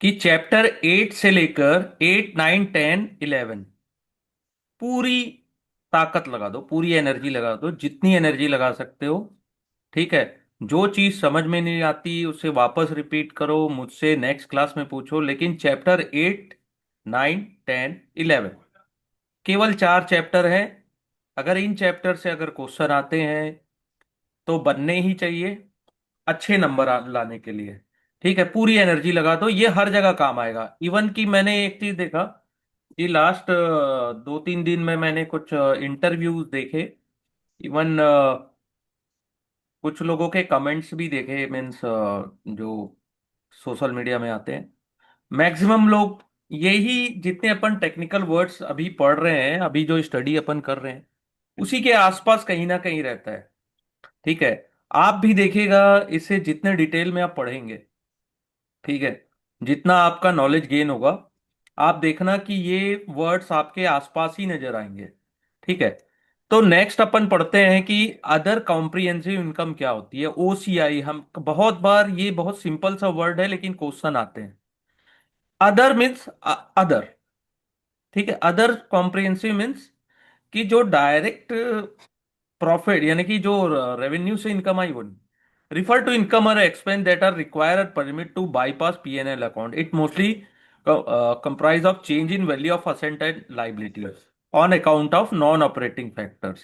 कि चैप्टर 8 से लेकर 8 9 10 11 पूरी ताकत लगा दो, पूरी एनर्जी लगा दो, जितनी एनर्जी लगा सकते हो। ठीक है। जो चीज समझ में नहीं आती उसे वापस रिपीट करो, मुझसे नेक्स्ट क्लास में पूछो, लेकिन चैप्टर 8 9 10 11 केवल 4 चैप्टर हैं। अगर इन चैप्टर से अगर क्वेश्चन आते हैं तो बनने ही चाहिए, अच्छे नंबर लाने के लिए। ठीक है, पूरी एनर्जी लगा दो, ये हर जगह काम आएगा। इवन कि मैंने एक चीज देखा कि लास्ट 2 3 दिन में मैंने कुछ इंटरव्यूज देखे। इवन कुछ लोगों के कमेंट्स भी देखे, मीन्स जो सोशल मीडिया में आते हैं। मैक्सिमम लोग यही, जितने अपन टेक्निकल वर्ड्स अभी पढ़ रहे हैं, अभी जो स्टडी अपन कर रहे हैं, उसी के आसपास कहीं ना कहीं रहता है। ठीक है। आप भी देखिएगा, इसे जितने डिटेल में आप पढ़ेंगे, ठीक है, जितना आपका नॉलेज गेन होगा, आप देखना कि ये वर्ड्स आपके आसपास ही नजर आएंगे। ठीक है। तो नेक्स्ट अपन पढ़ते हैं कि अदर कॉम्प्रिहेंसिव इनकम क्या होती है, ओसीआई। हम बहुत बार, ये बहुत सिंपल सा वर्ड है लेकिन क्वेश्चन आते हैं। Other means other. ठीक है, अदर कॉम्प्रिहेंसिव मीन्स कि जो डायरेक्ट प्रॉफिट यानी कि जो रेवेन्यू से इनकम आई, वो रिफर टू इनकम और expense that are required permit to bypass PNL account. It mostly comprise of change in value of asset and liabilities on account of non operating factors,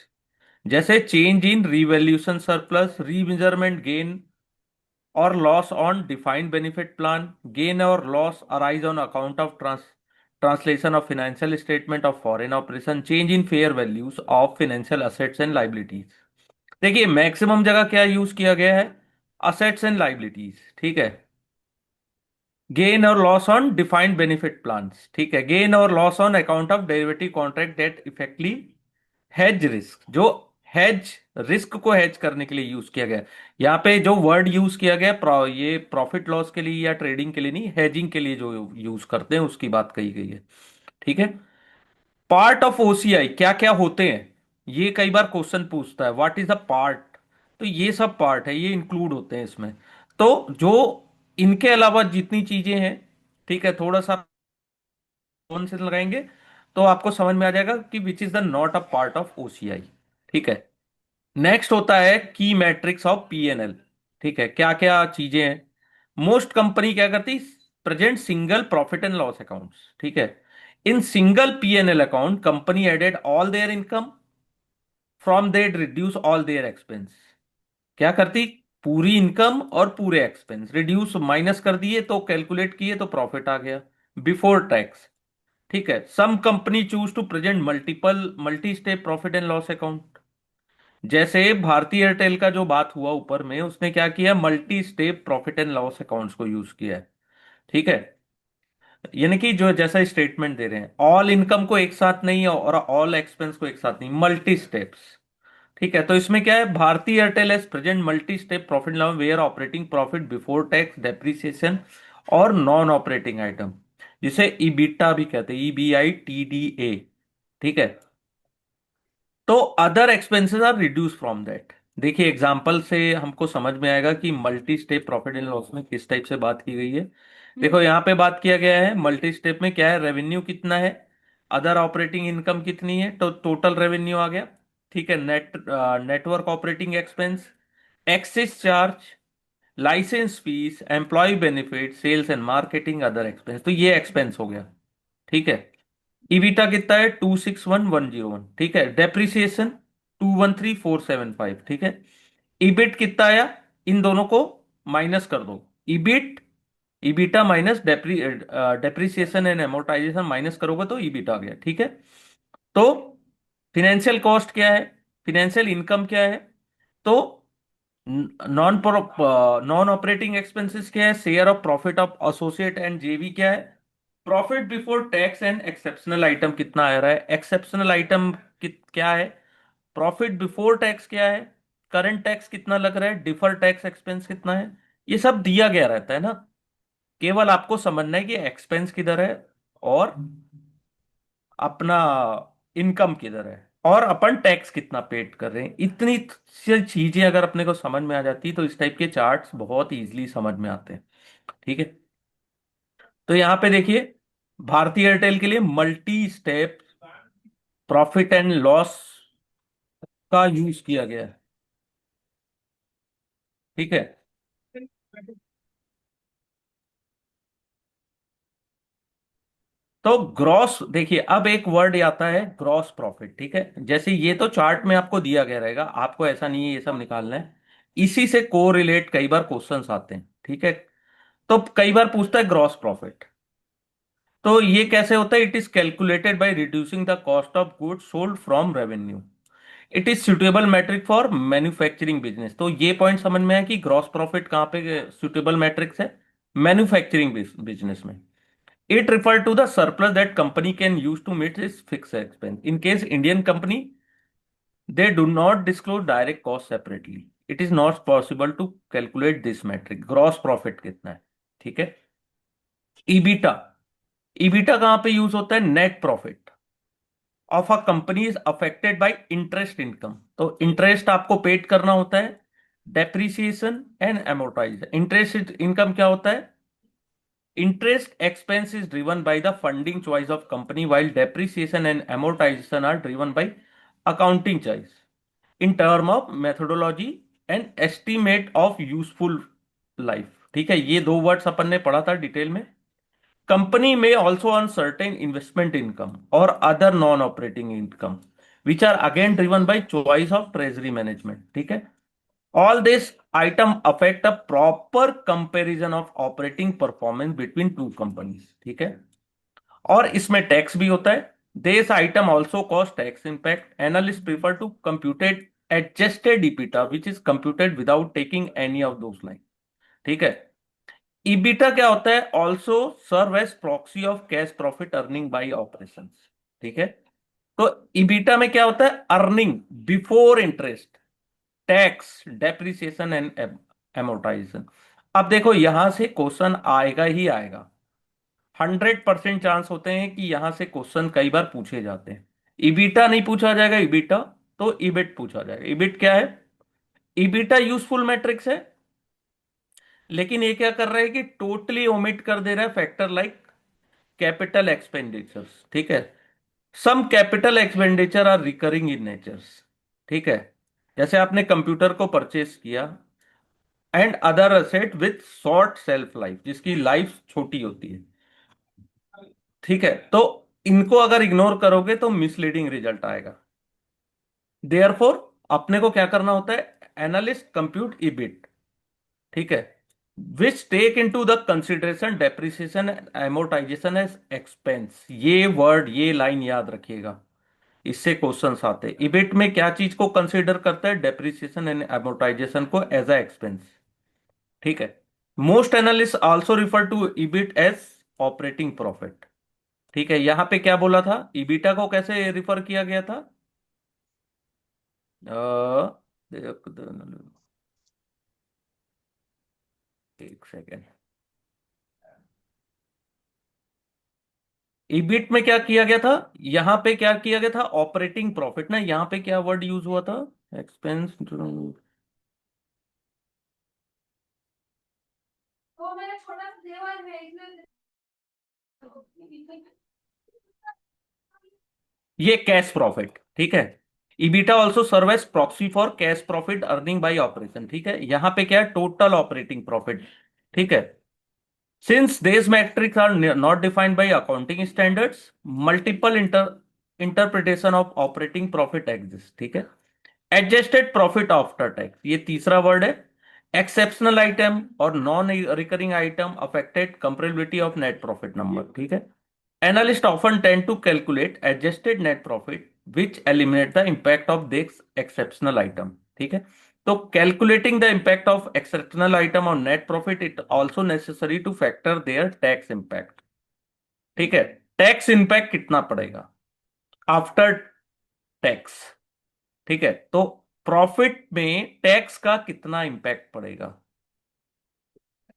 जैसे change in revaluation surplus, remeasurement gain or loss on defined benefit plan, gain or loss arise on account of translation of financial statement of foreign operation, change in fair values of financial assets and liabilities। देखिए, maximum जगह क्या use किया गया है, assets and liabilities. ठीक है। Gain और loss on defined benefit plans. ठीक है। गेन और loss on account of derivative contract that effectively hedge risk, जो हेज रिस्क को हेज करने के लिए यूज किया गया। यहाँ पे जो वर्ड यूज किया गया ये प्रॉफिट लॉस के लिए या ट्रेडिंग के लिए नहीं, हेजिंग के लिए जो यूज करते हैं उसकी बात कही गई है। ठीक है। पार्ट ऑफ ओसीआई क्या क्या होते हैं, ये कई बार क्वेश्चन पूछता है, व्हाट इज द पार्ट। तो ये सब पार्ट है, ये इंक्लूड होते हैं इसमें। तो जो इनके अलावा जितनी चीजें हैं, ठीक है, थोड़ा सा कौन से लगाएंगे तो आपको समझ में आ जाएगा कि which is the not a part of OCI. ठीक है। नेक्स्ट होता है की मैट्रिक्स ऑफ पीएनएल। ठीक है, क्या क्या चीजें हैं। मोस्ट कंपनी क्या करती, present single profit and loss accounts. ठीक है। In single PNL account company added all their income from that reduce all their expense. क्या करती, पूरी इनकम और पूरे एक्सपेंस रिड्यूस, माइनस कर दिए तो कैलकुलेट किए तो प्रॉफिट आ गया बिफोर टैक्स। ठीक है। Some company choose to present multiple multi step profit and loss account, जैसे भारती एयरटेल का जो बात हुआ ऊपर में, उसने क्या किया, multi step profit and loss accounts को यूज किया है। ठीक है। यानी कि जो जैसा स्टेटमेंट दे रहे हैं, ऑल इनकम को एक साथ नहीं और ऑल एक्सपेंस को एक साथ नहीं, मल्टी स्टेप्स। ठीक है। तो इसमें क्या है, Bharti Airtel as present multi step profit loss where operating profit before tax depreciation और नॉन ऑपरेटिंग आइटम, जिसे ईबीटा भी कहते हैं, EBITDA। ठीक है। तो other expenses are reduce from that. देखिए, एग्जांपल से हमको समझ में आएगा कि multi step profit and loss में किस टाइप से बात की गई है। देखो, यहाँ पे बात किया गया है मल्टी स्टेप में क्या है, रेवेन्यू कितना है, अदर ऑपरेटिंग इनकम कितनी है, तो टोटल रेवेन्यू आ गया। ठीक है। Network operating expense, access charge, licence fee, employ benefit, sales and marketing, other expense, तो ये एक्सपेंस हो गया। ठीक है। ईवीटा कितना है, 261,101। ठीक है। डेप्रिसिएशन 213,475। ठीक है। ईबिट कितना आया, इन दोनों को माइनस कर दो। EBIT, EBITDA minus depreciation and amortisation minus करोगे तो ईबिट आ गया। ठीक है। तो फिनेंशियल कॉस्ट क्या है, फिनेंशियल इनकम क्या है, तो नॉन नॉन ऑपरेटिंग एक्सपेंसेस क्या है, share of profit of associate and जेवी क्या है, profit before tax and exceptional item कितना आ रहा है, एक्सेप्शनल आइटम क्या है, प्रॉफिट बिफोर टैक्स क्या है, करंट टैक्स कितना लग रहा है, डिफर टैक्स एक्सपेंस कितना है। ये सब दिया गया रहता है ना, केवल आपको समझना है कि एक्सपेंस किधर है और अपना इनकम किधर है और अपन टैक्स कितना पेड कर रहे हैं। इतनी सी चीजें अगर अपने को समझ में आ जाती तो इस टाइप के चार्ट्स बहुत इजीली समझ में आते हैं। ठीक है। तो यहां पे देखिए, भारती एयरटेल के लिए multi step profit and loss का यूज किया गया है। ठीक है। तो ग्रॉस देखिए, अब एक वर्ड आता है ग्रॉस प्रॉफिट। ठीक है, जैसे ये तो चार्ट में आपको दिया गया रहेगा, आपको ऐसा नहीं है ये सब निकालना है। इसी से को रिलेट कई बार क्वेश्चंस आते हैं। ठीक है। तो कई बार पूछता है ग्रॉस प्रॉफिट। तो ये कैसे होता है? It is calculated by reducing the cost of goods sold from revenue. It is suitable metric for manufacturing business. तो ये पॉइंट समझ में है कि ग्रॉस प्रॉफिट कहाँ पे सुटेबल मैट्रिक्स है? मैन्युफैक्चरिंग बिजनेस में। It refer to the surplus that company can use to meet its fixed expense. In case Indian company, they do not disclose direct cost separately. It is not possible to calculate this metric. Gross profit कितना है? ठीक है। ईबीटा, ईबीटा कहाँ पे use होता है? Net profit of a company is affected by interest income. तो interest आपको पेड करना होता है, depreciation and amortization। Interest income क्या होता है? Interest expense is driven by the funding choice of company, while depreciation and amortization are driven by accounting choice in term of methodology and estimate of useful life। ठीक है, ये दो words अपन ने पढ़ा था डिटेल में। कंपनी में also earn certain investment income और other non operating income which are again driven by choice of treasury management. ठीक है। All this item affect a proper comparison of operating performance between two companies। ठीक है। और इसमें tax भी होता है। This item also cost tax impact. Analyst prefer to computed adjusted EBITDA which is computed without taking any of those line. ठीक है। EBITDA क्या होता है? Also serve as proxy of cash profit earning by operation. ठीक है। तो EBITDA में क्या होता है? Earning before interest, tax, depreciation and amortisation. अब देखो, यहां से क्वेश्चन आएगा ही आएगा। 100% चांस होते हैं कि यहां से क्वेश्चन कई बार पूछे जाते हैं। इबीटा नहीं पूछा जाएगा, इबीटा तो इबिट पूछा जाएगा। इबिट क्या है? इबीटा यूजफुल मैट्रिक्स है, लेकिन ये क्या कर रहा है कि टोटली ओमिट कर दे रहा है फैक्टर लाइक कैपिटल एक्सपेंडिचर्स। ठीक है। Some capital expenditure are recurring in natures. ठीक है। जैसे आपने कंप्यूटर को परचेस किया, and other asset with short self life, जिसकी लाइफ छोटी होती है। ठीक है। तो इनको अगर इग्नोर करोगे तो मिसलीडिंग रिजल्ट आएगा। देयरफॉर अपने को क्या करना होता है? Analyst compute EBIT. ठीक है। Which take into the consideration depreciation amortisation as expense. ये वर्ड, ये लाइन याद रखिएगा, इससे क्वेश्चंस आते हैं। ईबिट में क्या चीज को कंसीडर करता है? डेप्रिसिएशन एंड एमोर्टाइजेशन को एज अ एक्सपेंस। ठीक है। Most analyst also refer to EBIT as operating profit. ठीक है। यहां पे क्या बोला था? ईबिटा को कैसे रिफर किया गया था? अ, एक सेकेंड। ईबिट में क्या किया गया था? यहां पे क्या किया गया था? ऑपरेटिंग प्रॉफिट ना। यहां पे क्या वर्ड यूज हुआ था? एक्सपेंस। ये कैश प्रॉफिट। ठीक है। EBITDA also serve as proxy for cash profit earning by operation. ठीक है। यहां पे क्या है? Total operating profit. ठीक है। Since these metrics are not defined by accounting standards, multiple interpretation of operating profit exists। ठीक है। एडजस्टेड प्रॉफिट आफ्टर टैक्स, ये तीसरा वर्ड है। एक्सेप्शनल आइटम और non recurring item affected comparability of net profit number. ठीक है। Analysts often tend to calculate adjusted net profit, which eliminate the impact of this exceptional item। ठीक है। तो calculating the impact of exceptional item on net profit, it also necessary to factor their tax impact। ठीक है। Tax impact कितना पड़ेगा after tax? ठीक है। तो प्रॉफिट में टैक्स का कितना इंपैक्ट पड़ेगा?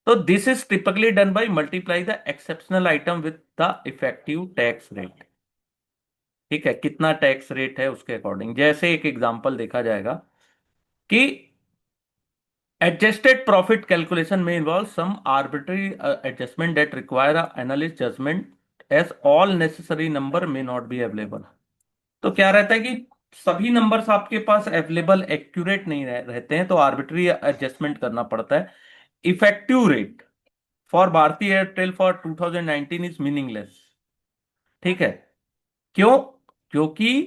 तो this is typically done by multiply the exceptional item with the effective tax rate. ठीक है। कितना टैक्स रेट है उसके अकॉर्डिंग। जैसे एक एग्जांपल देखा जाएगा कि Adjusted profit calculation may involve some arbitrary adjustment that require a analyst judgment as all necessary number may not be available. तो क्या रहता है कि सभी नंबर्स आपके पास अवेलेबल एक्यूरेट नहीं रहते हैं, तो आर्बिट्री एडजस्टमेंट करना पड़ता है. Effective rate for Bharti Airtel for 2019 is meaningless. ठीक है. क्यों? क्योंकि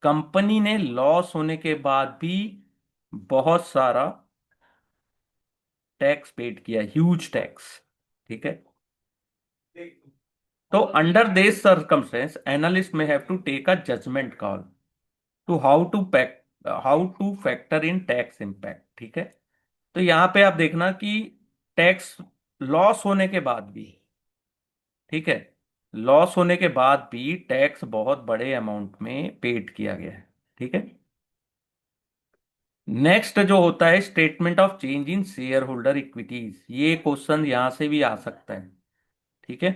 कंपनी ने लॉस होने के बाद भी बहुत सारा टैक्स पेड किया, ह्यूज टैक्स. ठीक है. तो under this circumstance analyst may have to take a judgement call to how to factor in tax impact. ठीक है. तो यहां पे आप देखना कि टैक्स लॉस होने के बाद भी, ठीक है, लॉस होने के बाद भी टैक्स बहुत बड़े अमाउंट में पेड किया गया है. ठीक है. नेक्स्ट जो होता है statement of change in share holder equities, ये क्वेश्चन यहां से भी आ सकता है. ठीक है.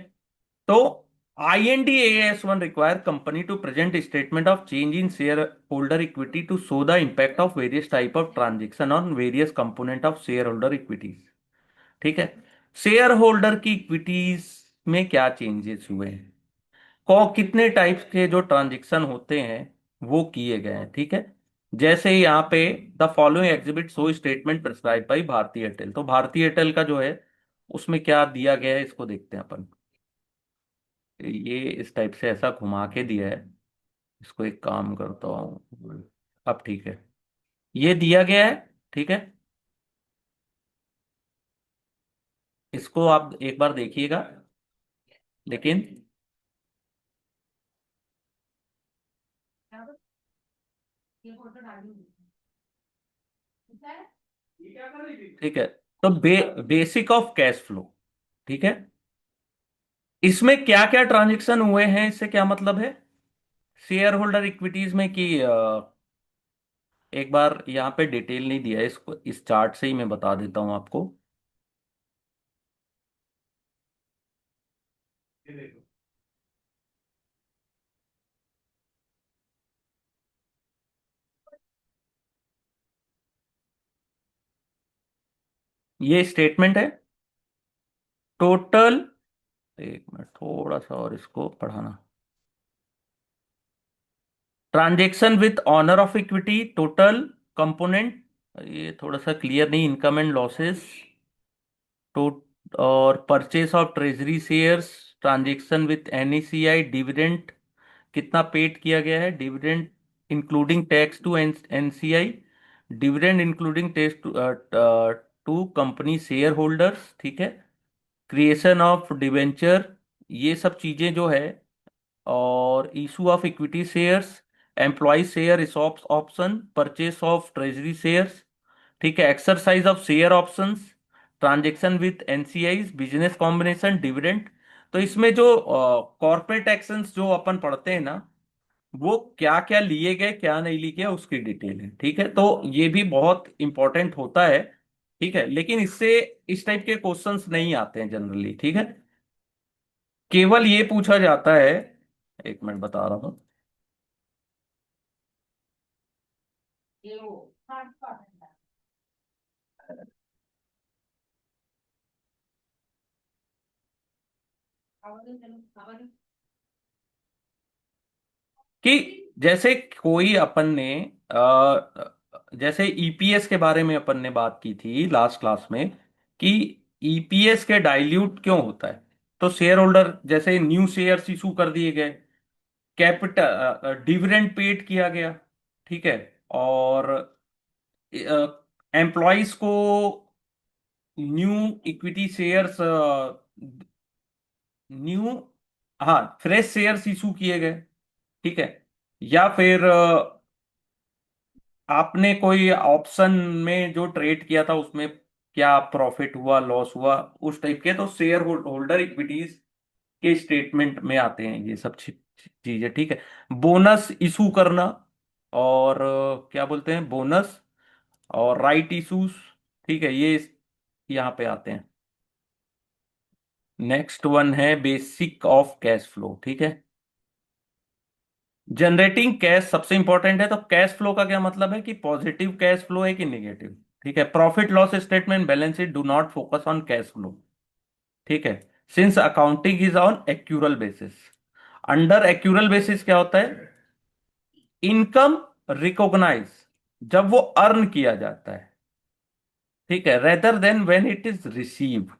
तो IND AS 1 require company to present a statement of change in shareholder equity to show the impact of various type of transaction on various component of shareholder equities. ठीक है. शेयर होल्डर की इक्विटीज में क्या changes हुए हैं, कितने types के जो ट्रांजेक्शन होते हैं वो किए गए हैं. ठीक है. जैसे यहाँ पे the following exhibit show statement prescribe by Bharti Airtel, तो भारती एयरटेल का जो है उसमें क्या दिया गया है इसको देखते हैं अपन. ये इस टाइप से ऐसा घुमा के दिया है. इसको एक काम करता हूँ. अब ठीक है, ये दिया गया है. ठीक है. इसको आप एक बार देखिएगा. लेकिन ठीक है. तो बेसिक ऑफ कैश फ्लो. ठीक है. इसमें क्या क्या ट्रांजेक्शन हुए हैं, इससे क्या मतलब है शेयर होल्डर इक्विटीज में कि एक बार यहाँ पे डिटेल नहीं दिया है, इसको इस चार्ट से ही मैं बता देता हूँ आपको. ये स्टेटमेंट है टोटल. एक मिनट, थोड़ा सा और इसको पढ़ाना. Transaction with owner of equity total component, ये थोड़ा सा क्लियर नहीं. इनकम एंड लॉसेस तो, और purchase of treasury shares, transaction with NACI, dividend कितना पेड किया गया है, dividend including tax to NCI, dividend including tax to company share holders. ठीक है. क्रिएशन ऑफ डिवेंचर, ये सब चीजें जो है, और issue of equity shares, employee share ESOPs option, purchase of treasury shares. ठीक है. Exercise of share options, transaction with NCIs, business combination, dividend. तो इसमें जो कॉर्पोरेट एक्शंस जो अपन पढ़ते हैं ना, वो क्या क्या लिए गए क्या नहीं लिए गए उसकी डिटेल है. ठीक है. तो ये भी बहुत इंपॉर्टेंट होता है. ठीक है. लेकिन इससे इस टाइप के क्वेश्चंस नहीं आते हैं जनरली. ठीक है. केवल ये पूछा जाता है, एक मिनट बता रहा हूं. कि जैसे कोई अपन ने जैसे EPS के बारे में अपन ने बात की थी लास्ट क्लास में, कि EPS के डाइल्यूट क्यों होता है. तो शेयर होल्डर जैसे न्यू शेयर्स इशू कर दिए गए, कैपिटल डिविडेंड पेड किया गया. ठीक है. और एम्प्लॉयज को न्यू इक्विटी शेयर्स, न्यू, हाँ, फ्रेश शेयर्स इशू किए गए. ठीक है. या फिर आपने कोई ऑप्शन में जो ट्रेड किया था उसमें क्या प्रॉफिट हुआ लॉस हुआ, उस टाइप के, तो शेयर होल्डर इक्विटीज के स्टेटमेंट में आते हैं ये सब चीजें. ठीक है. बोनस इशू करना, और क्या बोलते हैं, बोनस और राइट इशूज. ठीक है. ये यहाँ पे आते हैं. नेक्स्ट वन है बेसिक ऑफ कैश फ्लो. ठीक है. जनरेटिंग कैश सबसे इंपॉर्टेंट है. तो कैश फ्लो का क्या मतलब है कि पॉजिटिव कैश फ्लो है कि नेगेटिव. ठीक है, profit loss statement, balance sheet do not focus on cash flow. ठीक है, since accounting is on accrual basis. Under accrual basis क्या होता है? इनकम रिकॉग्नाइज जब वो अर्न किया जाता है, ठीक है, rather than when it is receive.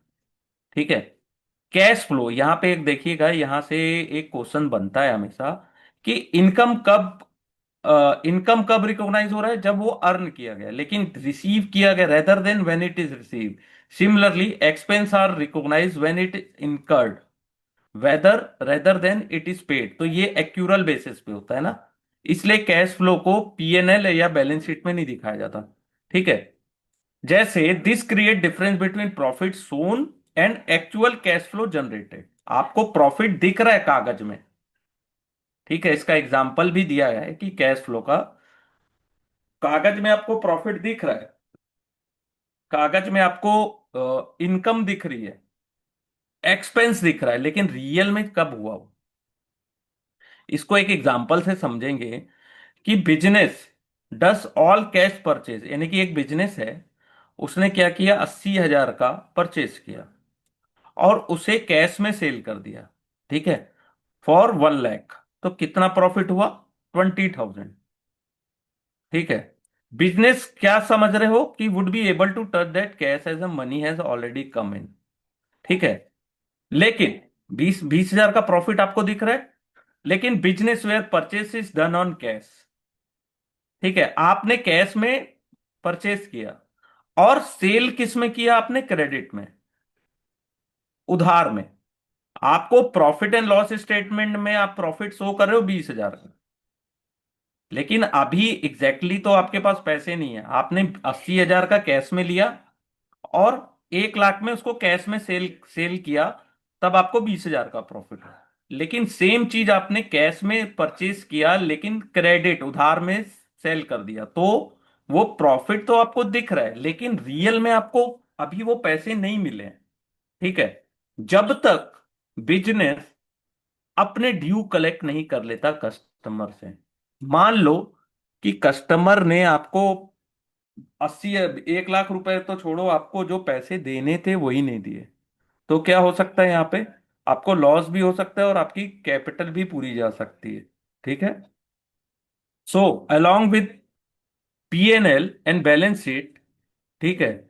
ठीक है, कैश फ्लो यहां पे एक देखिएगा, यहां से एक क्वेश्चन बनता है हमेशा कि इनकम कब रिकॉग्नाइज हो रहा है? जब वो अर्न किया गया, लेकिन रिसीव किया गया rather than when it is receive. Similarly expense are recognise when it incurred whether rather than it is paid. तो ये एक्यूरल बेसिस पे होता है ना, इसलिए कैश फ्लो को पीएनएल या बैलेंस शीट में नहीं दिखाया जाता। ठीक है, जैसे this create difference between profit shown and actual cash flow generated. आपको प्रॉफिट दिख रहा है कागज में, ठीक है, इसका एग्जाम्पल भी दिया है कि कैश फ्लो का कागज में आपको प्रॉफिट दिख रहा है, कागज में आपको इनकम दिख रही है, एक्सपेंस दिख रहा है, लेकिन रियल में कब हुआ वो? इसको एक एग्जाम्पल से समझेंगे कि बिजनेस डस ऑल कैश परचेज, यानी कि एक बिजनेस है, उसने क्या किया, 80,000 का परचेज किया और उसे कैश में सेल कर दिया, ठीक है, फॉर 1 लाख। तो कितना प्रॉफिट हुआ? 20,000। ठीक है, बिजनेस क्या समझ रहे हो कि would be able to touch that cash as a money has already come in. ठीक है, लेकिन 20,000 का प्रॉफिट आपको दिख रहा है, लेकिन business where purchase is done on cash. ठीक है, आपने कैश में परचेस किया और सेल किस में किया? आपने क्रेडिट में, उधार में। आपको प्रॉफिट एंड लॉस स्टेटमेंट में आप प्रॉफिट शो कर रहे हो 20,000 का, लेकिन अभी एग्जैक्टली exactly तो आपके पास पैसे नहीं है, आपने 80,000 का कैश में लिया और 1 लाख में उसको कैश में सेल सेल किया, तब आपको 20,000 का प्रॉफिट है। लेकिन सेम चीज आपने कैश में परचेज किया लेकिन क्रेडिट उधार में सेल कर दिया, तो वो प्रॉफिट तो आपको दिख रहा है, लेकिन रियल में आपको अभी वो पैसे नहीं मिले हैं। ठीक है, जब तक बिजनेस अपने ड्यू कलेक्ट नहीं कर लेता कस्टमर से। मान लो कि कस्टमर ने आपको 1 लाख रुपए तो छोड़ो, आपको जो पैसे देने थे वही नहीं दिए, तो क्या हो सकता है यहाँ पे? आपको लॉस भी हो सकता है और आपकी कैपिटल भी पूरी जा सकती है। ठीक है, so along with PNL and balance sheet, ठीक है,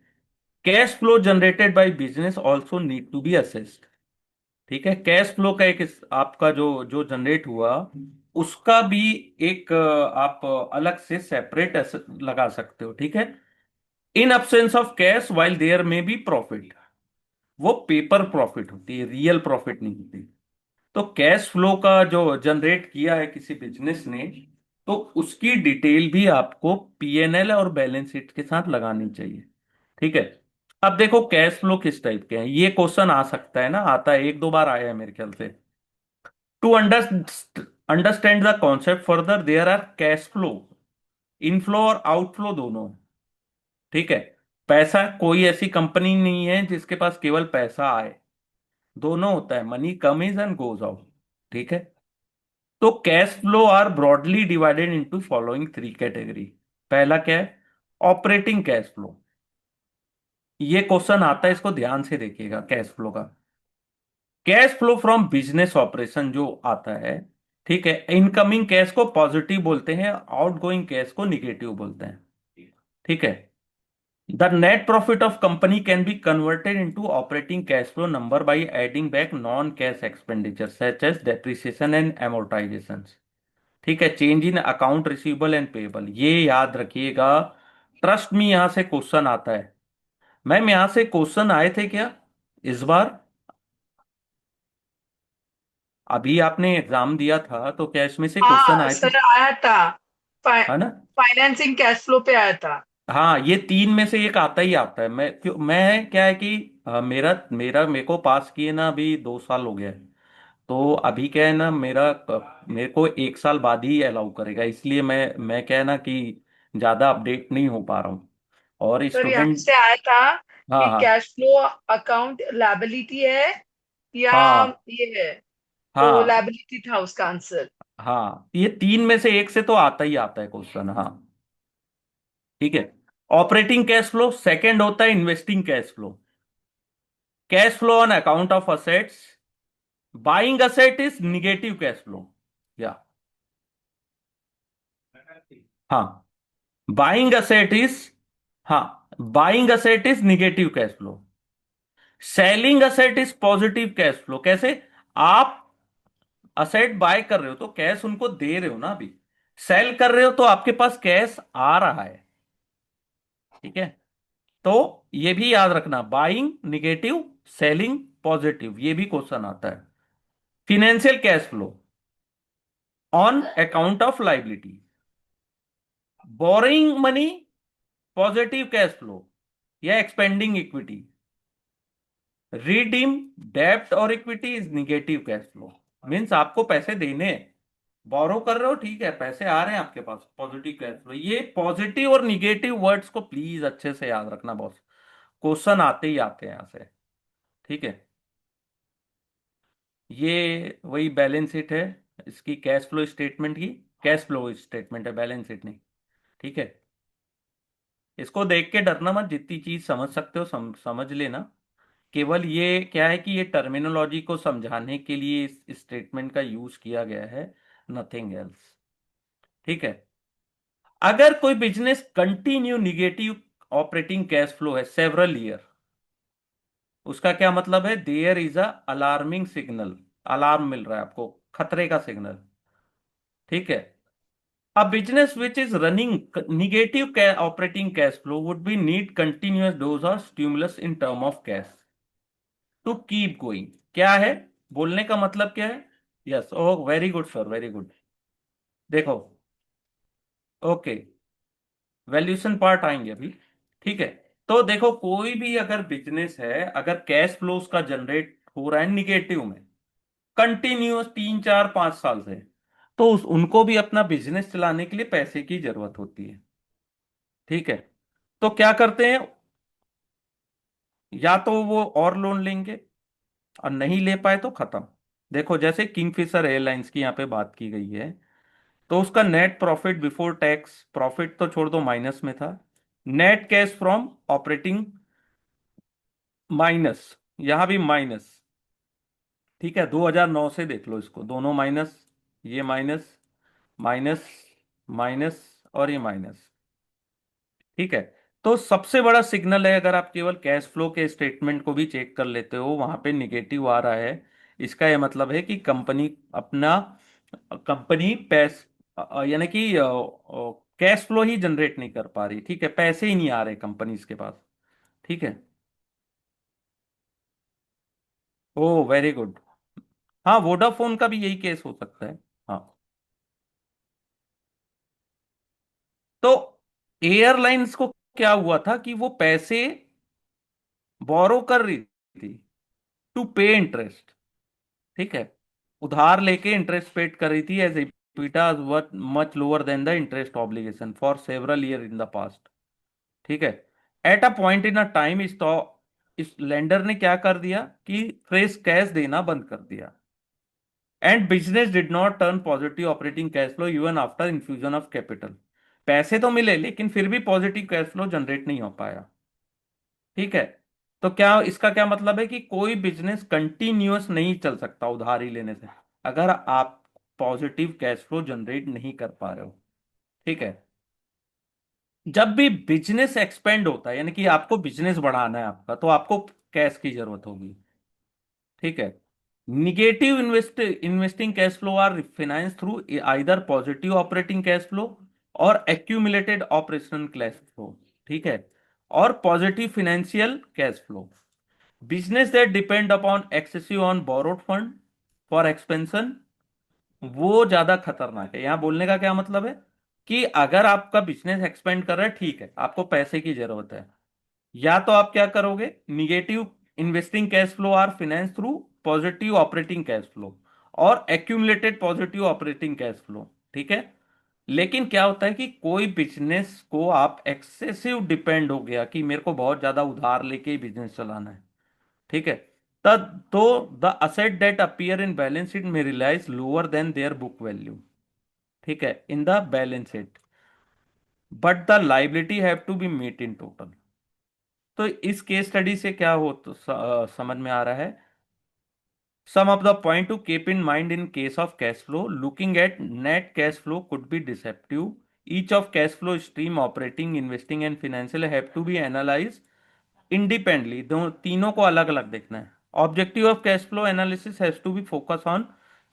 cash flow generated by business also need to be assessed. ठीक है, कैश फ्लो का एक आपका जो जो जनरेट हुआ, उसका भी एक आप अलग से सेपरेट लगा सकते हो। ठीक है, in absence of cash while there may be profit, वो पेपर प्रॉफिट होती है, रियल प्रॉफिट नहीं होती। तो कैश फ्लो का जो जनरेट किया है किसी बिजनेस ने, तो उसकी डिटेल भी आपको पीएनएल और बैलेंस शीट के साथ लगानी चाहिए। ठीक है, अब देखो कैश फ्लो किस टाइप के हैं, ये क्वेश्चन आ सकता है ना, आता है, 1-2 बार आया है मेरे ख्याल से। To understand the concept further, there are cash flow, inflow और आउटफ्लो दोनों। ठीक है, पैसा, कोई ऐसी कंपनी नहीं है जिसके पास केवल पैसा आए, दोनों होता है, money come is and goes out. ठीक है, तो cash flow are broadly divided into following 3 category. पहला क्या है? Operating cash flow. ये क्वेश्चन आता है, इसको ध्यान से देखिएगा, कैश फ्लो का। Cash flow from business operation जो आता है, ठीक है, इनकमिंग कैश को पॉजिटिव बोलते हैं, आउटगोइंग कैश को निगेटिव बोलते हैं। ठीक है, the net profit of company can be converted into operating cash flow number by adding back non cash expenditure such as depreciation and amortization। ठीक है, change in account receivable and payable, ये याद रखिएगा, trust में यहां से question आता है। मैम यहां से क्वेश्चन आए थे क्या इस बार? अभी आपने एग्जाम दिया था तो क्या इसमें से क्वेश्चन हाँ आए थे? सर, आया था। है ना? फाइनेंसिंग कैश फ्लो पे आया था। हाँ, ये तीन में से एक आता ही आता है। मैं क्या है कि मेरा मेरा मेरे को पास किए ना अभी 2 साल हो गया है, तो अभी क्या है ना, मेरे को 1 साल बाद ही अलाउ करेगा, इसलिए मैं क्या है ना कि ज्यादा अपडेट नहीं हो पा रहा हूँ। और सर यहाँ स्टूडेंट, से आया था हाँ कि हाँ कैश फ्लो अकाउंट लायबिलिटी है या हाँ ये है, तो हाँ लायबिलिटी था उसका आंसर। हाँ, ये तीन में से एक से तो आता ही आता है क्वेश्चन, हाँ। ठीक है, ऑपरेटिंग कैश फ्लो सेकंड होता है investing cash flow. Cash flow on account of assets, buying asset is negative cash flow. या हाँ, बाइंग असेट इज, हाँ, buying asset is negative cash flow. Selling asset is positive cash flow. कैसे? आप asset by कर रहे हो तो cash उनको दे रहे हो ना अभी, सेल कर रहे हो तो आपके पास कैश आ रहा है। ठीक है, तो ये भी याद रखना, बाइंग निगेटिव, सेलिंग पॉजिटिव, ये भी क्वेश्चन आता है। Financial cash flow on account of liability, borrowing money positive cash flow या एक्सपेंडिंग इक्विटी, रिडीम डेब्ट और equity is negative cash flow. Means आपको पैसे देने हैं, बोरो कर रहे हो, ठीक है, पैसे आ रहे हैं आपके पास, पॉजिटिव कैश फ्लो। ये पॉजिटिव और निगेटिव वर्ड्स को प्लीज अच्छे से याद रखना बॉस, क्वेश्चन आते ही आते हैं यहां से। ठीक है, ये वही बैलेंस शीट है, इसकी कैश फ्लो स्टेटमेंट की, कैश फ्लो स्टेटमेंट है, बैलेंस शीट नहीं। ठीक है, इसको देख के डरना मत, जितनी चीज समझ सकते हो समझ लेना। केवल ये क्या है कि ये टर्मिनोलॉजी को समझाने के लिए इस स्टेटमेंट का यूज किया गया है, नथिंग एल्स। ठीक है, अगर कोई business continue negative operating cash flow है सेवरल ईयर, उसका क्या मतलब है? There is a alarming signal, alarm मिल रहा है आपको, खतरे का सिग्नल। ठीक है, a business which is running negative operating cash flow would be need continuous dose of stimulus in term of cash to keep going. क्या है बोलने का मतलब, क्या है? Yes, oh very good sir, very good. देखो, ओके, वैल्यूएशन पार्ट आएंगे अभी। ठीक है, तो देखो, कोई भी अगर बिजनेस है, अगर कैश फ्लो उसका जनरेट हो रहा है निगेटिव में कंटिन्यूअस 3 4 5 साल से, तो उनको भी अपना बिजनेस चलाने के लिए पैसे की जरूरत होती है। ठीक है, तो क्या करते हैं, या तो वो और लोन लेंगे, और नहीं ले पाए तो खत्म। देखो, जैसे किंगफिशर एयरलाइंस की यहाँ पे बात की गई है, तो उसका net profit before tax, profit तो छोड़ दो, माइनस में था। Net cash from operating minus, यहां भी माइनस। ठीक है, 2009 से देख लो इसको, दोनों माइनस, ये माइनस, माइनस, माइनस, और ये माइनस। ठीक है, तो सबसे बड़ा सिग्नल है, अगर आप केवल कैश फ्लो के स्टेटमेंट को भी चेक कर लेते हो, वहां पे निगेटिव आ रहा है, इसका यह मतलब है कि कंपनी अपना, कंपनी यानी कि कैश फ्लो ही जनरेट नहीं कर पा रही। ठीक है, पैसे ही नहीं आ रहे कंपनीज के पास। ठीक है, ओ वेरी गुड। हाँ, वोडाफोन का भी यही केस हो सकता है। हाँ, तो एयरलाइंस को क्या हुआ था कि वो पैसे बोरो कर रही थी टू पे इंटरेस्ट। ठीक है, उधार लेके इंटरेस्ट पेड कर रही थी, as EBITDA worth much lower than the interest obligation for several year in the past. ठीक है, at a point in a time इस लेंडर ने क्या कर दिया कि फ्रेश कैश देना बंद कर दिया, and business did not turn positive operating cash flow even after infusion of capital. पैसे तो मिले लेकिन फिर भी पॉजिटिव कैश फ्लो जनरेट नहीं हो पाया। ठीक है, तो क्या इसका क्या मतलब है कि कोई बिजनेस कंटिन्यूअस नहीं चल सकता उधारी लेने से, अगर आप पॉजिटिव कैश फ्लो जनरेट नहीं कर पा रहे हो। ठीक है, जब भी बिजनेस एक्सपेंड होता है, यानी कि आपको बिजनेस बढ़ाना है आपका, तो आपको कैश की जरूरत होगी। ठीक है, negative investing cash flow are finance through either positive operating cash flow और एक्यूमुलेटेड ऑपरेशनल कैश फ्लो। ठीक है, और positive financial cash flow. Business that depend upon excessive on borrowed fund for expansion, वो ज्यादा खतरनाक है। यहां बोलने का क्या मतलब है कि अगर आपका बिजनेस एक्सपेंड कर रहा है, ठीक है, आपको पैसे की जरूरत है, या तो आप क्या करोगे, negative investing cash flow are finance through positive operating cash flow और accumulated positive operating cash flow. ठीक है, लेकिन क्या होता है कि कोई बिजनेस को आप एक्सेसिव डिपेंड हो गया कि मेरे को बहुत ज्यादा उधार लेके ही बिजनेस चलाना है। ठीक है, तब तो the asset debt appear in balance sheet में realise lower than their book value. ठीक है, in the balance sheet. But the liability have to be meet in total. तो इस केस स्टडी से क्या हो तो समझ में आ रहा है। Some of the point to keep in mind in case of cash flow, looking at net cash flow could be deceptive. Each of cash flow stream, operating, investing and financial have to be analyzed independently. दो तीनों को अलग अलग देखना है। Objective of cash flow analysis has to be focused on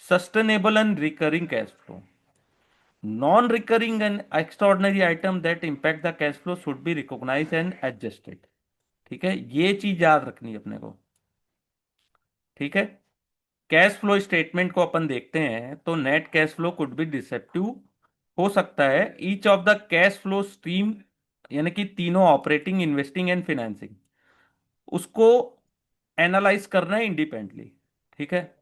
sustainable and recurring cash flow. Non-recurring and extraordinary item that impact the cash flow should be recognized and adjusted. ठीक है, ये चीज याद रखनी है अपने को। ठीक है। कैश फ्लो स्टेटमेंट को अपन देखते हैं तो net cash flow could be deceptive हो सकता है। Each of the cash flow stream, यानी कि तीनों ऑपरेटिंग, इन्वेस्टिंग एंड फाइनेंसिंग, उसको एनालाइज करना है इंडिपेंडेंटली। ठीक है।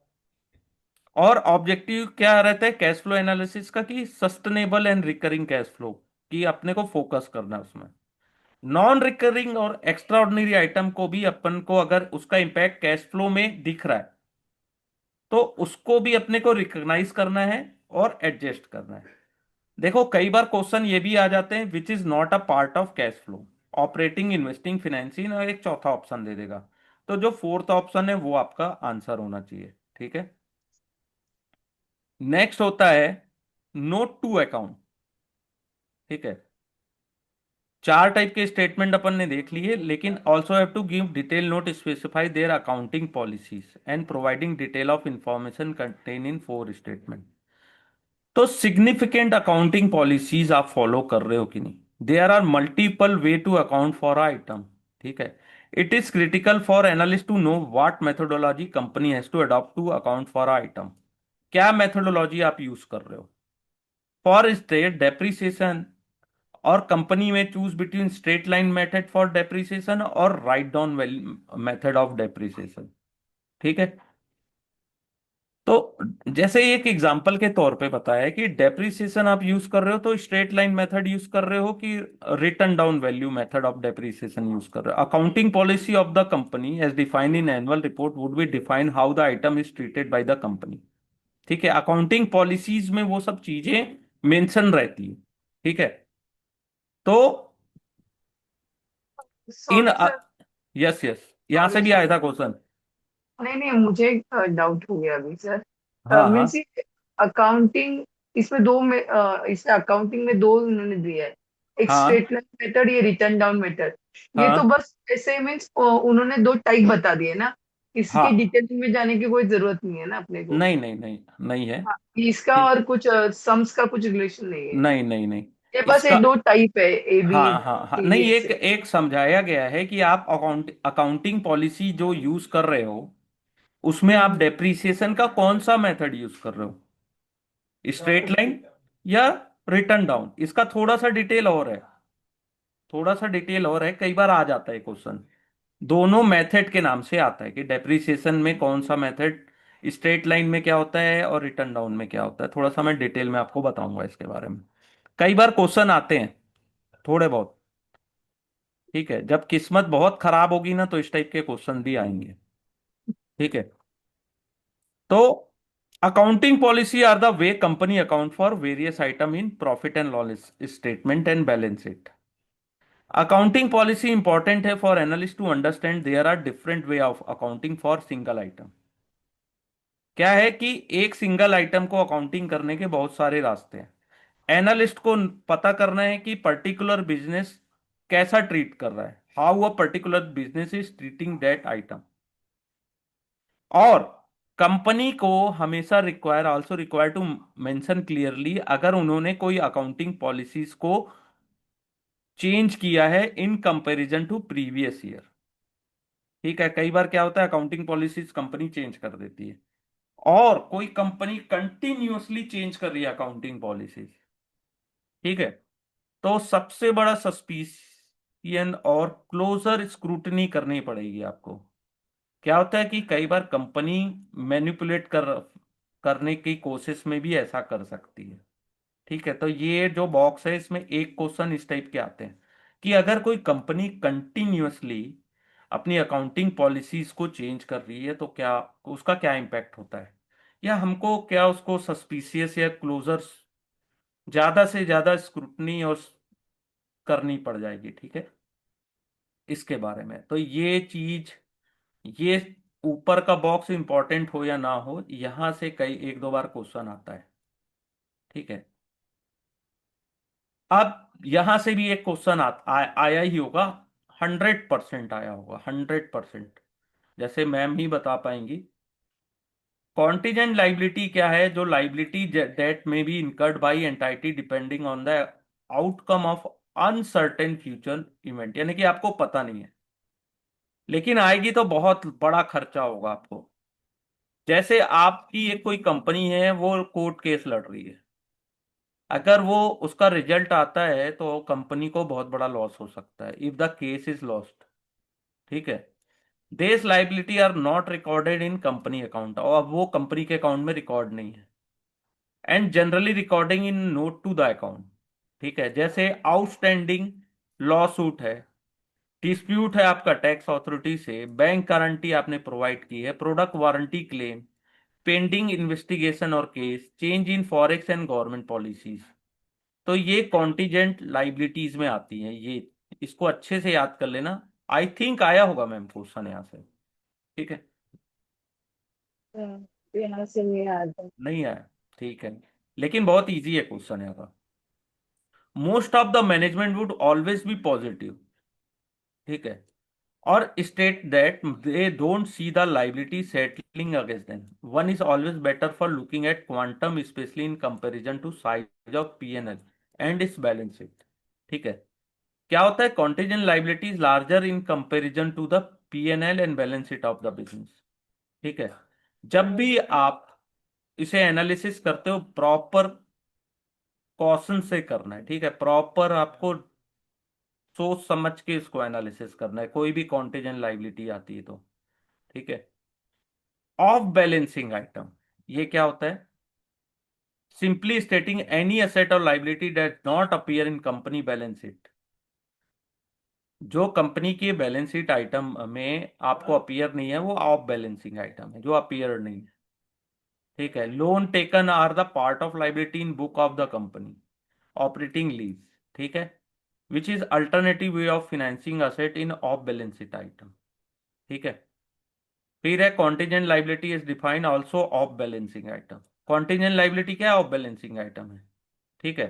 और ऑब्जेक्टिव क्या रहता है कैश फ्लो एनालिसिस का, कि sustainable and recurring cash flow की अपने को फोकस करना है उसमें। नॉन रिकरिंग और एक्स्ट्राऑर्डिनरी आइटम को भी अपन को अगर उसका इंपैक्ट कैश फ्लो में दिख रहा है तो उसको भी अपने को रिकॉग्नाइज करना है और एडजस्ट करना है। देखो कई बार क्वेश्चन ये भी आ जाते हैं which is not a part of cash flow, operating, investing, financing, और एक चौथा ऑप्शन दे देगा। तो जो फोर्थ ऑप्शन है वो आपका आंसर होना चाहिए। ठीक है। नेक्स्ट होता है नोट टू अकाउंट। ठीक है। चार टाइप के स्टेटमेंट अपन ने देख लिए, लेकिन also have to give detail note specify their accounting policies and providing detail of information contain in four statement. तो सिग्निफिकेंट अकाउंटिंग पॉलिसीज आप फॉलो कर रहे हो कि नहीं। There are multiple way to account for item. ठीक है। It is critical for analyst to know what methodology company has to adopt to account for item. क्या मेथोडोलॉजी आप यूज कर रहे हो फॉर स्ट्रेट डेप्रिसिएशन, और कंपनी में choose between straight line method for depreciation और write down method of depreciation. ठीक है। तो जैसे एक एग्जांपल के तौर पे बताया कि डेप्रिसिएशन आप यूज कर रहे हो तो स्ट्रेट लाइन मेथड यूज कर रहे हो कि written down value method of depreciation use कर रहे हो। Accounting policy of the company as defined in annual report would be define how the item is treated by the company. ठीक है। Accounting policies में वो सब चीजें मेंशन रहती है। ठीक है। तो इन सॉरी सर। यस यस, यहां से सॉरी भी आया सॉरी। था क्वेश्चन। नहीं नहीं, मुझे डाउट हो गया अभी सर। हाँ हाँ मीन्स अकाउंटिंग, इसमें दो में इस अकाउंटिंग में दो उन्होंने दिया है, एक हाँ स्ट्रेट लाइन मेथड, ये रिटर्न डाउन मेथड। ये तो हाँ बस ऐसे मीन्स उन्होंने दो टाइप बता दिए ना, इसकी हाँ। डिटेलिंग में जाने की कोई जरूरत नहीं है ना अपने को। नहीं नहीं नहीं, नहीं है। हाँ, इसका ठीक। और कुछ सम्स का कुछ रिलेशन नहीं है। नहीं नहीं नहीं। ये बस इसका एक दो टाइप है, ए बी हाँ हाँ हाँ, सी नहीं, एक ऐसे। एक समझाया गया है कि आप अकाउंटिंग पॉलिसी जो यूज कर रहे हो उसमें आप हम्म। डेप्रिसिएशन का कौन सा मेथड यूज कर रहे हो, स्ट्रेट लाइन या रिटर्न डाउन। इसका थोड़ा सा डिटेल और है, थोड़ा सा डिटेल और है, कई बार आ जाता है क्वेश्चन। दोनों मेथड के नाम से आता है कि डेप्रिसिएशन में कौन सा मेथड, स्ट्रेट लाइन में क्या होता है और रिटर्न डाउन में क्या होता है। थोड़ा सा मैं डिटेल में आपको बताऊंगा इसके बारे में। कई बार क्वेश्चन आते हैं थोड़े बहुत। ठीक है। जब किस्मत बहुत खराब होगी ना तो इस टाइप के क्वेश्चन भी आएंगे। ठीक है। तो accounting policy are the way company account for various item in profit and loss statement and balance sheet. Accounting policy important है for analyst to understand there are different way of accounting for single item. क्या है कि एक single item को accounting करने के बहुत सारे रास्ते हैं। एनालिस्ट को पता करना है कि पर्टिकुलर बिजनेस कैसा ट्रीट कर रहा है, how a particular business is treating that item. और कंपनी को हमेशा require, also require to mention clearly अगर उन्होंने कोई अकाउंटिंग पॉलिसीज को चेंज किया है in comparison to previous year. ठीक है। कई बार क्या होता है अकाउंटिंग पॉलिसीज कंपनी चेंज कर देती है और कोई कंपनी कंटिन्यूअसली चेंज कर रही है अकाउंटिंग पॉलिसीज। ठीक है। तो सबसे बड़ा सस्पिशियन और क्लोजर स्क्रूटनी करनी पड़ेगी आपको। क्या होता है कि कई बार कंपनी मैनिपुलेट करने की कोशिश में भी ऐसा कर सकती है। ठीक है। तो ये जो बॉक्स है इसमें एक क्वेश्चन इस टाइप के आते हैं कि अगर कोई कंपनी कंटिन्यूअसली अपनी अकाउंटिंग पॉलिसीज को चेंज कर रही है तो क्या उसका क्या इम्पैक्ट होता है, या हमको क्या उसको सस्पिशियस या क्लोजर, ज्यादा से ज्यादा स्क्रूटनी और करनी पड़ जाएगी, ठीक है, इसके बारे में। तो ये चीज, ये ऊपर का बॉक्स इंपॉर्टेंट हो या ना हो, यहां से कई एक दो बार क्वेश्चन आता है, ठीक है। अब यहां से भी एक क्वेश्चन आया ही होगा, 100% आया होगा, 100%। जैसे मैम ही बता पाएंगी, कॉन्टीजेंट लाइबिलिटी क्या है? जो liability that may be incurred by entity depending on the outcome of uncertain future event, यानी कि आपको पता नहीं है, लेकिन आएगी तो बहुत बड़ा खर्चा होगा आपको। जैसे आपकी एक कोई कंपनी है, वो कोर्ट केस लड़ रही है, अगर वो उसका रिजल्ट आता है तो कंपनी को बहुत बड़ा लॉस हो सकता है, if the case is lost, ठीक है। This liability are not recorded in company account, और अब वो कंपनी के अकाउंट में रिकॉर्ड नहीं है, and generally recording in note to the account, ठीक है। जैसे आउटस्टैंडिंग लॉ सूट है, डिस्प्यूट है आपका टैक्स अथॉरिटी से, बैंक गारंटी आपने प्रोवाइड की है, product warranty claim, pending investigation और case, change in forex and government policies. तो ये कॉन्टीजेंट लाइबिलिटीज में आती है ये, इसको अच्छे से याद कर लेना। आई थिंक आया होगा मैम क्वेश्चन यहाँ से, ठीक है। हाँ, यहाँ से नहीं आता। नहीं आया, ठीक है, लेकिन बहुत इजी है क्वेश्चन यहाँ का। Most of the management would always be positive, ठीक है, और state that they don't see the liability settling against them. One is always better for looking at quantum, specially in comparison to size of PNL and its balance sheet, ठीक है। क्या होता है? Contingent liability is larger in comparison to the PNL and balance sheet of the business, ठीक है। जब भी आप इसे एनालिसिस करते हो, प्रॉपर कॉशन से करना है, ठीक है, प्रॉपर आपको सोच समझ के इसको एनालिसिस करना है, कोई भी कॉन्टीजेंट लाइबिलिटी आती है तो, ठीक है। ऑफ बैलेंसिंग आइटम, ये क्या होता है? सिंपली स्टेटिंग एनी एसेट और liability that not appear in company balance sheet, जो कंपनी के बैलेंस शीट आइटम में आपको अपीयर नहीं है, वो ऑफ बैलेंसिंग आइटम है, जो अपीयर नहीं है, ठीक है। Loan taken are the part of liability in book of the company, operating lease, ठीक है, which is alternative way of financing asset in off balance sheet item, ठीक है। फिर है contingent liability is defined also off balancing item. Contingent liability क्या है? Of balancing item है, ठीक है।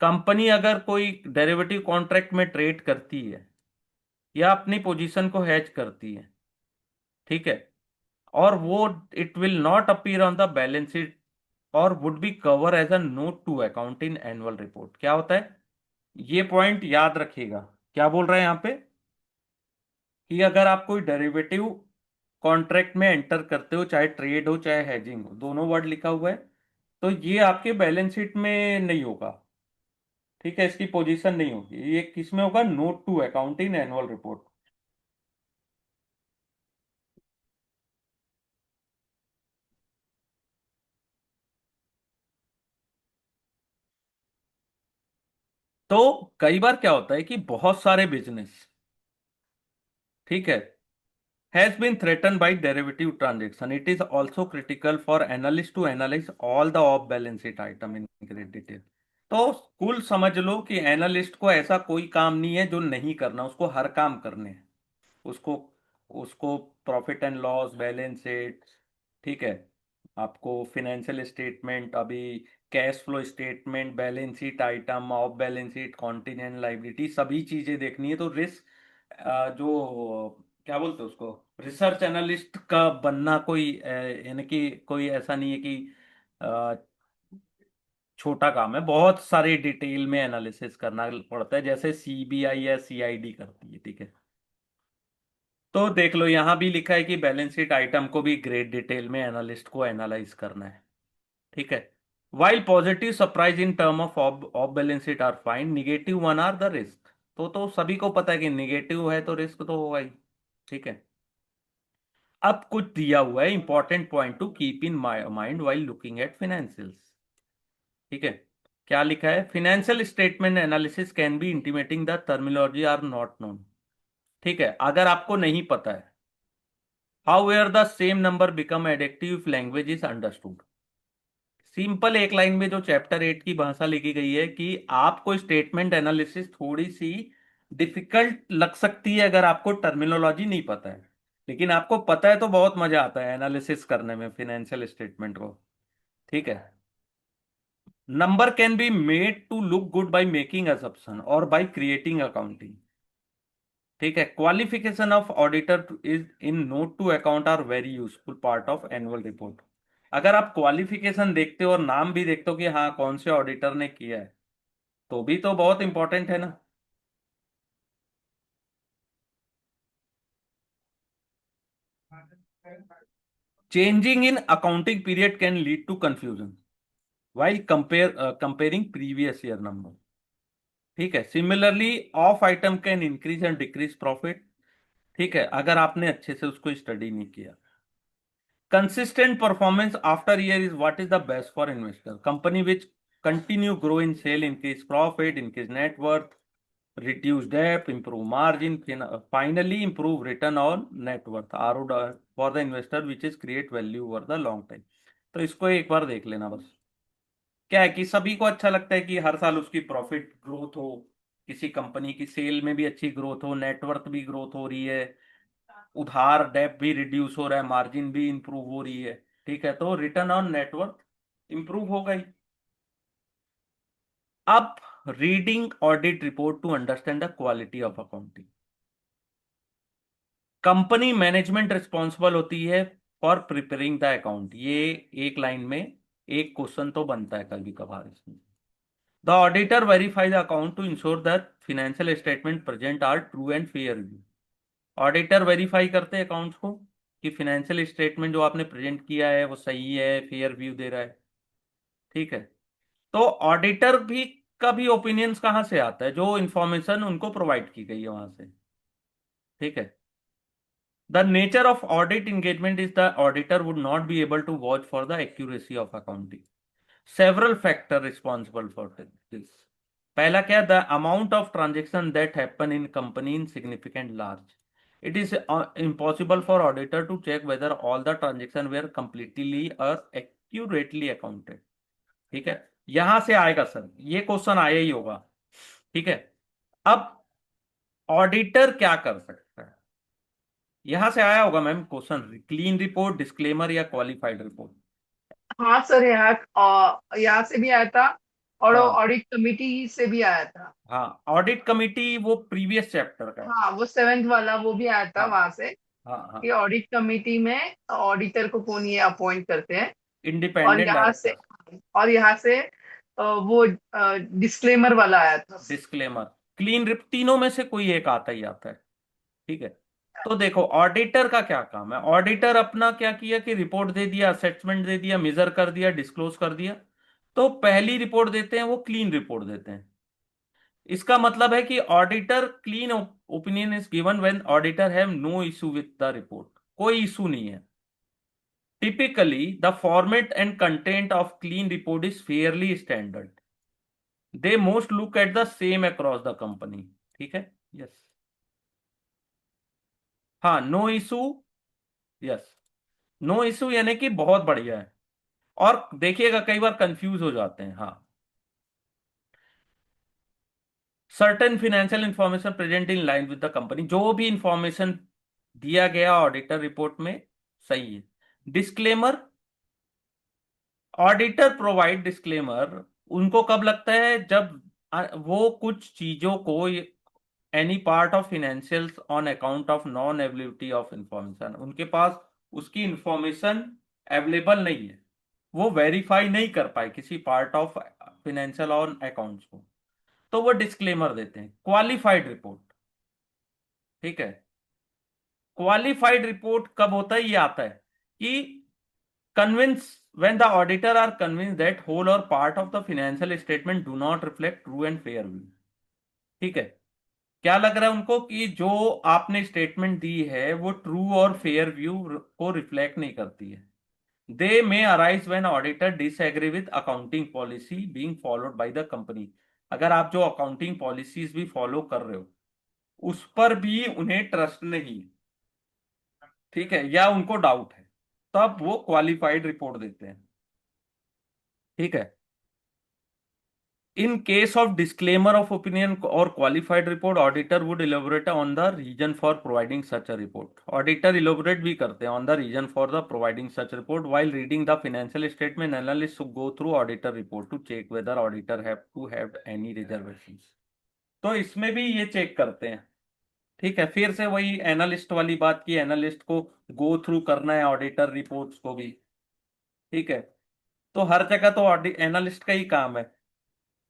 कंपनी अगर कोई डेरिवेटिव कॉन्ट्रैक्ट में ट्रेड करती है या अपनी पोजीशन को हेज करती है, ठीक है, और वो it will not appear on the balance sheet और would be cover as a note to account in annual report. क्या होता है? ये पॉइंट याद रखिएगा। क्या बोल रहे हैं यहाँ पे? कि अगर आप कोई डेरिवेटिव कॉन्ट्रैक्ट में एंटर करते हो, चाहे ट्रेड हो चाहे हैजिंग हो, दोनों वर्ड लिखा हुआ है, तो ये आपके बैलेंस शीट में नहीं होगा, ठीक है, इसकी पोजीशन नहीं होगी, ये किस में होगा? Note to account in annual report. तो कई बार क्या होता है कि बहुत सारे बिजनेस, ठीक है, has been threatened by derivative transaction. It is also critical for analysts to analyze all the off balance sheet item in great detail. तो कुल समझ लो कि एनालिस्ट को ऐसा कोई काम नहीं है जो नहीं करना, उसको हर काम करने हैं। उसको उसको profit and loss, balance sheet, ठीक है, आपको फिनेंशियल स्टेटमेंट, अभी cash flow statement, balance sheet item, of balance sheet, continent liability, सभी चीजें देखनी है। तो रिस्क, जो क्या बोलते हैं उसको, रिसर्च एनालिस्ट का बनना कोई यानी कि कोई ऐसा नहीं है कि अ, छोटा काम है, बहुत सारी डिटेल में एनालिसिस करना पड़ता है, जैसे सीबीआई या सीआईडी करती है, ठीक है। तो देख लो, यहां भी लिखा है कि बैलेंस शीट आइटम को भी ग्रेट डिटेल में एनालिस्ट को एनालाइज करना है, ठीक है। While positive surprise in term of off balance sheet are fine, negative one are the risk. तो सभी को पता है कि निगेटिव है तो रिस्क तो होगा ही, ठीक है। अब कुछ दिया हुआ है important point to keep in mind while looking at financials, ठीक है। क्या लिखा है? Financial statement analysis can be intimidating the terminology are not known, ठीक है, अगर आपको नहीं पता है। However, the same number become adjective if language is understood. Simple एक लाइन में जो चैप्टर 8 की भाषा लिखी गई है कि आपको स्टेटमेंट एनालिसिस थोड़ी सी डिफिकल्ट लग सकती है अगर आपको टर्मिनोलॉजी नहीं पता है, लेकिन आपको पता है तो बहुत मजा आता है एनालिसिस करने में फाइनेंशियल स्टेटमेंट को। ठीक है। Number can be made to look good by making assumption और बाय क्रिएटिंग अकाउंटिंग। ठीक है। Qualification of auditor is in note to account are very useful part of annual report. अगर आप क्वालिफिकेशन देखते हो और नाम भी देखते हो कि हाँ कौन से ऑडिटर ने किया है, तो भी तो बहुत इंपॉर्टेंट है ना। Changing in accounting period can lead to confusion while comparing previous year number। ठीक है। Similarly off item can increase and decrease profit. ठीक है, अगर आपने अच्छे से उसको स्टडी नहीं किया। Consistent performance after year is what is the best for investor. Company which continue grow in sale, increase profit, increase net worth, reduce debt, improve margin, finally improve return on net worth ROI for the investor, which is create value over the long time। तो इसको एक बार देख लेना बस। क्या है कि सभी को अच्छा लगता है कि हर साल उसकी प्रॉफिट ग्रोथ हो, किसी कंपनी की सेल में भी अच्छी ग्रोथ हो, नेटवर्थ भी ग्रोथ हो रही है, उधार डेप भी रिड्यूस हो रहा है, मार्जिन भी इंप्रूव हो रही है। ठीक है, तो रिटर्न ऑन नेटवर्थ इंप्रूव हो गई। अब reading audit report to understand the quality of accounting. Company management responsible होती है फॉर प्रिपेयरिंग द अकाउंट। ये एक लाइन में एक क्वेश्चन तो बनता है कभी कभार इसमें। The auditor verify the account to ensure that financial statement present are true and fair. Auditor verify करते हैं अकाउंट्स को कि फिनेंशियल स्टेटमेंट जो आपने प्रेजेंट किया है वो सही है, फेयर व्यू दे रहा है। ठीक है। तो ऑडिटर भी का भी ओपिनियंस कहाँ से आता है, जो इंफॉर्मेशन उनको प्रोवाइड की गई है वहां से। ठीक है। The nature of audit engagement is the auditor would not be able to watch for the accuracy of accounting. Several factor responsible for this. पहला क्या, the amount of transaction that happen in company in significant large. It is impossible for auditor to check whether all the transaction were completely और accurately accounted. ठीक है। यहां से आएगा sir, ये question आया ही होगा। ठीक है। अब ऑडिटर क्या कर सकता है, यहां से आया होगा ma'am question, clean report, disclaimer या क्वालिफाइड रिपोर्ट। हाँ सर, यहाँ से भी आया था, और हाँ। ऑडिट कमिटी से भी आया था। हाँ, ऑडिट कमिटी वो प्रीवियस चैप्टर का है। हाँ, वो सेवेंथ वाला वो भी आया था हाँ वहां से, हाँ हाँ। कि ऑडिट कमिटी में ऑडिटर को कौन ये अपॉइंट करते हैं। और इंडिपेंडेंट यहाँ से डायरेक्टर। और यहाँ से वो डिस्क्लेमर वाला आया था। डिस्क्लेमर, क्लीन रिप, तीनों में से कोई एक आता ही आता है। ठीक है। तो देखो ऑडिटर का क्या काम है, ऑडिटर अपना क्या किया कि रिपोर्ट दे दिया, असेसमेंट दे दिया, मेजर कर दिया, डिस्क्लोज कर दिया। तो पहली रिपोर्ट देते हैं वो क्लीन रिपोर्ट देते हैं। इसका मतलब है कि auditor clean opinion is given when auditor have no issue with the report. कोई इशू नहीं है। Typically the format and content of clean report is fairly standard. They most look at the same across the company. ठीक है। Yes. हाँ, no issue. Yes. No issue यानी कि बहुत बढ़िया है। और देखिएगा कई बार कंफ्यूज हो जाते हैं। हाँ, certain financial information present in line with the company, जो भी इंफॉर्मेशन दिया गया ऑडिटर रिपोर्ट में सही है। डिस्क्लेमर, ऑडिटर प्रोवाइड डिस्क्लेमर उनको कब लगता है, जब वो कुछ चीजों को, any part of financials on account of non availability of information, उनके पास उसकी इंफॉर्मेशन अवेलेबल नहीं है, वो वेरीफाई नहीं कर पाए किसी part of financial on accounts को, तो वो डिस्क्लेमर देते हैं। Qualified report. ठीक है। क्वालिफाइड रिपोर्ट कब होता है, ये आता है कि convince when the auditor are convinced that whole or part of the financial statement do not reflect true and fair view। ठीक है। क्या लग रहा है उनको कि जो आपने स्टेटमेंट दी है वो ट्रू और फेयर व्यू को रिफ्लेक्ट नहीं करती है। They may arise when auditor disagree with accounting policy being followed by the company. अगर आप जो अकाउंटिंग पॉलिसीज भी फॉलो कर रहे हो उस पर भी उन्हें ट्रस्ट नहीं है, ठीक है, या उनको डाउट है, तब वो क्वालिफाइड रिपोर्ट देते हैं। ठीक है। In case of disclaimer of opinion or qualified report, auditor would elaborate on the reason for providing such a report. Auditor elaborate भी करते हैं on the reason for the providing such report. While reading the financial statement, analysts should go through auditor report to check whether auditor have to have any reservations. तो इसमें भी ये check करते हैं। ठीक है, फिर से वही एनालिस्ट वाली बात की, एनालिस्ट को गो थ्रू करना है ऑडिटर रिपोर्ट्स को भी। ठीक है। तो हर जगह तो एनालिस्ट का ही काम है,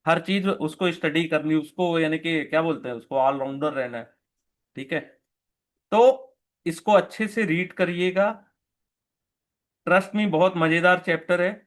हर चीज उसको स्टडी करनी, उसको यानी कि क्या बोलते हैं, उसको ऑलराउंडर रहना है। ठीक है। तो इसको अच्छे से रीड करिएगा। ट्रस्ट में बहुत मजेदार चैप्टर है।